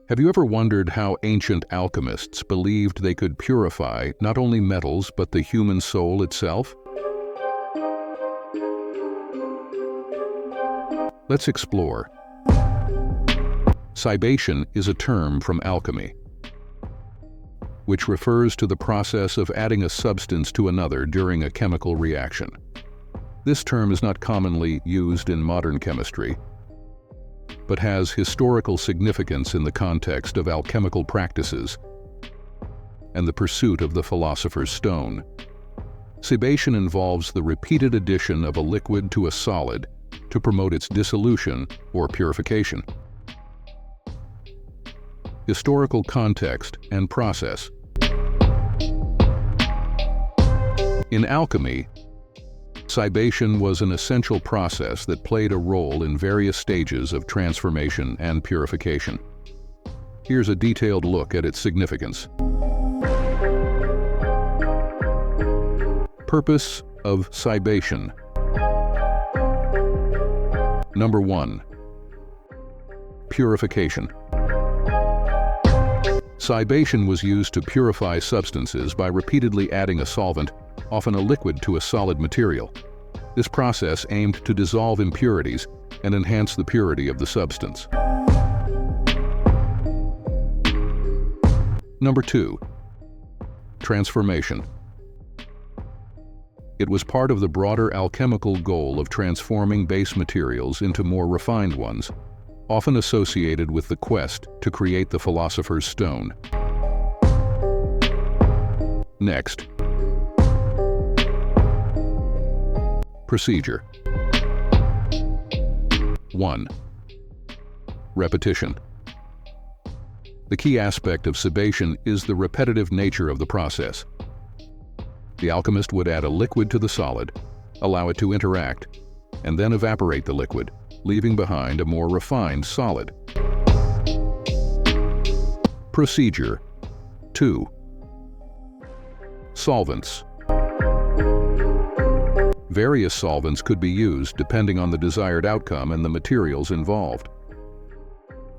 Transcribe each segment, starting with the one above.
Have you ever wondered how ancient alchemists believed they could purify not only metals but the human soul itself? Let's explore. Cibation is a term from alchemy, which refers to the process of adding a substance to another during a chemical reaction. This term is not commonly used in modern chemistry, but has historical significance in the context of alchemical practices and the pursuit of the philosopher's stone. Cibation involves the repeated addition of a liquid to a solid to promote its dissolution or purification. Historical context and process. In alchemy, cibation was an essential process that played a role in various stages of transformation and purification. Here's a detailed look at its significance. Purpose of cibation. Number 1. Purification. Cibation was used to purify substances by repeatedly adding a solvent, often a liquid, to a solid material. This process aimed to dissolve impurities and enhance the purity of the substance. Number 2. Transformation. It was part of the broader alchemical goal of transforming base materials into more refined ones, often associated with the quest to create the philosopher's stone. Next. Procedure. 1. Repetition. The key aspect of cibation is the repetitive nature of the process. The alchemist would add a liquid to the solid, allow it to interact, and then evaporate the liquid, leaving behind a more refined solid. Procedure. 2. Solvents. Various solvents could be used depending on the desired outcome and the materials involved.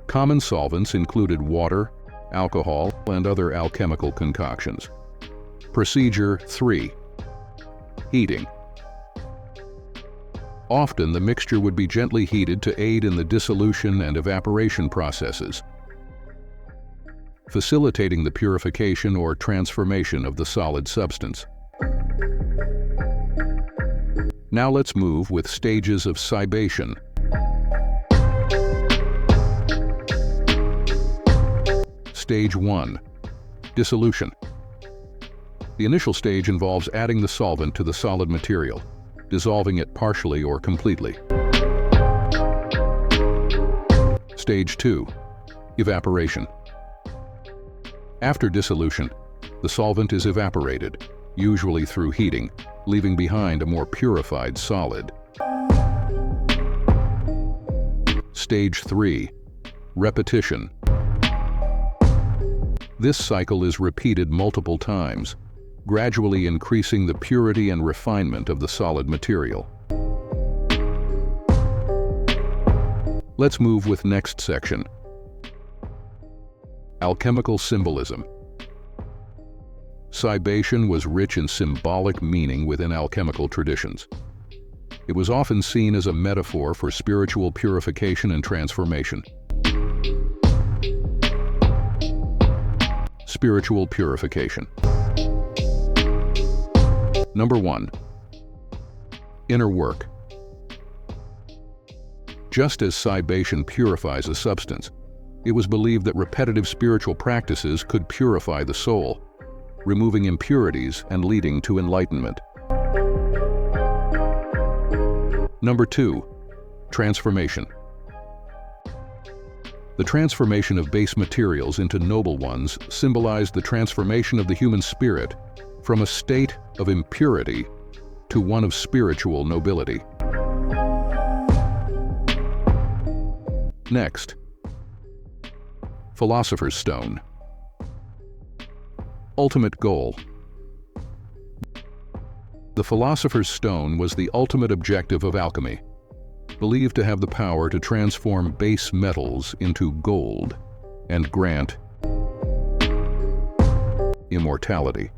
Common solvents included water, alcohol, and other alchemical concoctions. Procedure 3. Heating. Often the mixture would be gently heated to aid in the dissolution and evaporation processes, facilitating the purification or transformation of the solid substance. Now let's move with stages of cibation. Stage 1. Dissolution. The initial stage involves adding the solvent to the solid material, dissolving it partially or completely. Stage 2. Evaporation. After dissolution, the solvent is evaporated, usually through heating, leaving behind a more purified solid. Stage 3. Repetition. This cycle is repeated multiple times, gradually increasing the purity and refinement of the solid material. Let's move with next section. Alchemical symbolism. Cibation was rich in symbolic meaning within alchemical traditions. It was often seen as a metaphor for spiritual purification and transformation. Spiritual purification. Number 1. Inner work. Just as cibation purifies a substance, it was believed that repetitive spiritual practices could purify the soul, removing impurities and leading to enlightenment. Number 2. Transformation. The transformation of base materials into noble ones symbolized the transformation of the human spirit from a state of impurity to one of spiritual nobility. Next. Philosopher's stone. Ultimate goal. The philosopher's stone was the ultimate objective of alchemy, believed to have the power to transform base metals into gold. and grant immortality.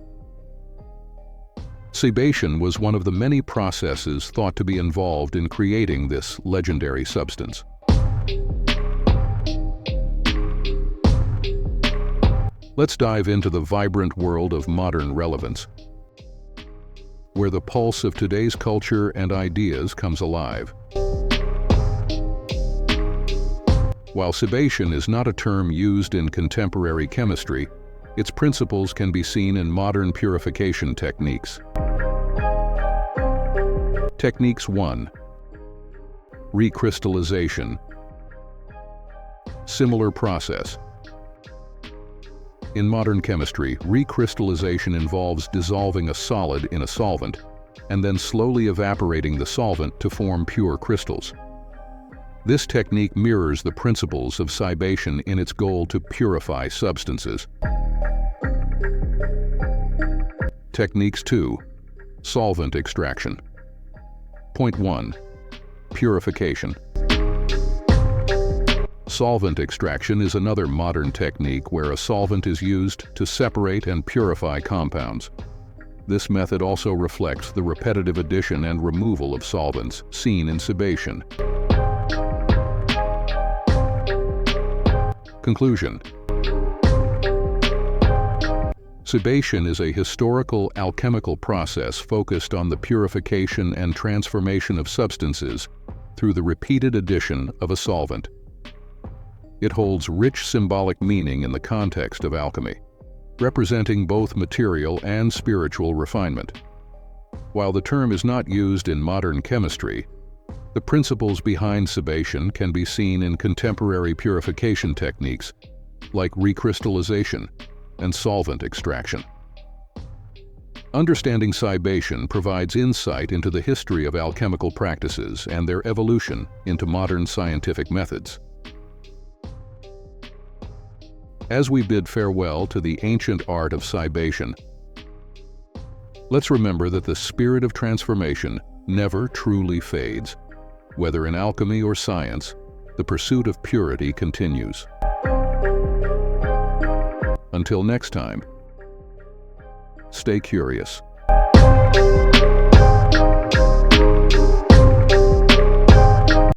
Cibation was one of the many processes thought to be involved in creating this legendary substance. Let's dive into the vibrant world of modern relevance, where the pulse of today's culture and ideas comes alive. While cibation is not a term used in contemporary chemistry, its principles can be seen in modern purification techniques. Techniques 1. Recrystallization. Similar process. In modern chemistry, recrystallization involves dissolving a solid in a solvent and then slowly evaporating the solvent to form pure crystals. This technique mirrors the principles of cibation in its goal to purify substances. Techniques 2. Solvent extraction. Point 1. Purification. Solvent extraction is another modern technique where a solvent is used to separate and purify compounds. This method also reflects the repetitive addition and removal of solvents seen in cibation. Conclusion. Cibation is a historical alchemical process focused on the purification and transformation of substances through the repeated addition of a solvent. It holds rich symbolic meaning in the context of alchemy, representing both material and spiritual refinement. While the term is not used in modern chemistry, the principles behind cibation can be seen in contemporary purification techniques like recrystallization and solvent extraction. Understanding cibation provides insight into the history of alchemical practices and their evolution into modern scientific methods. As we bid farewell to the ancient art of cibation, let's remember that the spirit of transformation never truly fades. Whether in alchemy or science, the pursuit of purity continues. Until next time, stay curious.